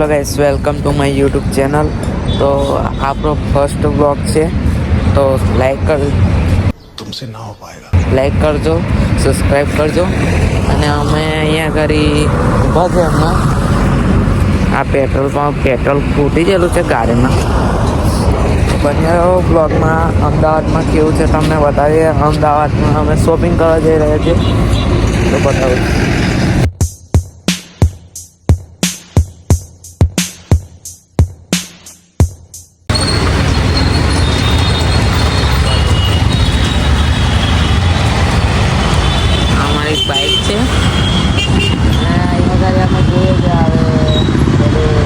Hello guys, welcome to my YouTube channel. તો આપણો first blog છે, તો લાઈક કરજો, સબસ્ક્રાઈબ કરજો. અને અમે અહીંયા ઘરી ઊભા છે. હમણાં આ પેટ્રોલ ફૂટી ગયેલું છે ગાડીમાં. બંને બ્લોગમાં અમદાવાદમાં કેવું છે તમને બતાવીએ. અમદાવાદમાં અમે શોપિંગ કરવા જઈ રહ્યા છીએ, તો બતાવું. બાઇક છે અને અહીંયા અમે જોઈએ કે હવે બધું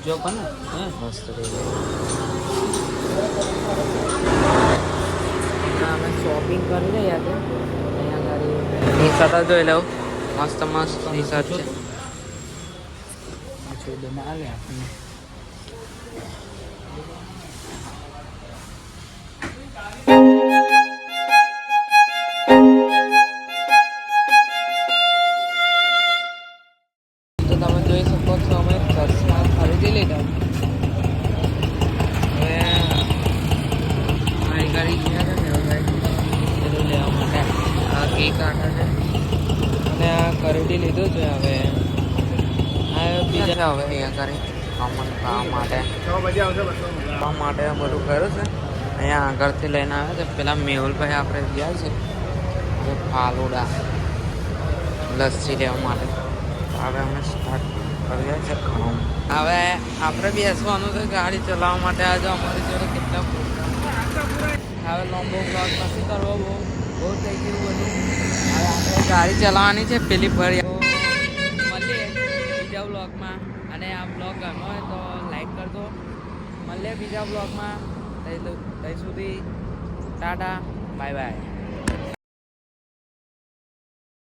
જો પણ મસ્ત અમે શોપિંગ કરી રહ્યા છે. અહીંયા આગળ ટી શર્ટ જોઈ લઉં, મસ્ત ટી શર્ટ છે. તો તમે જોઈ શકો છો, અમે ચશ્મા ખરીદી લીધા. હવે મારી ગાડી ગયા છે બધું લેવા માટે. આ કેક આટા છે અને આ ખરીદી લીધું છે. હવે આ બીજા હવે અહીંયા કરી કામ માટે બધું કર્યું છે. અહીંયા આગળથી લઈને આવે છે પેલા મેહુલભાઈ. આપણે ગયા છે ફાલુડા લસ્સી લેવા માટે. હવે અમે સ્ટાર્ટ કરીએ છીએ કામ. હવે આપણે બેસવાનું છે ગાડી ચલાવવા માટે. આજે અમારી જોડે કેટલા હવે લાંબો બ્લોગ નથી કરવો, બહુ થઈ ગયું બધું. હવે આપણે ગાડી ચલાવવાની છે પેલી ફરી. મળીએ બીજા બ્લોગમાં. અને આ બ્લોગ ગમ્યો હોય તો લાઈક કરજો. મળીએ બીજા બ્લોગમાં. ત્યાં સુધી ટાટા, બાય બાય.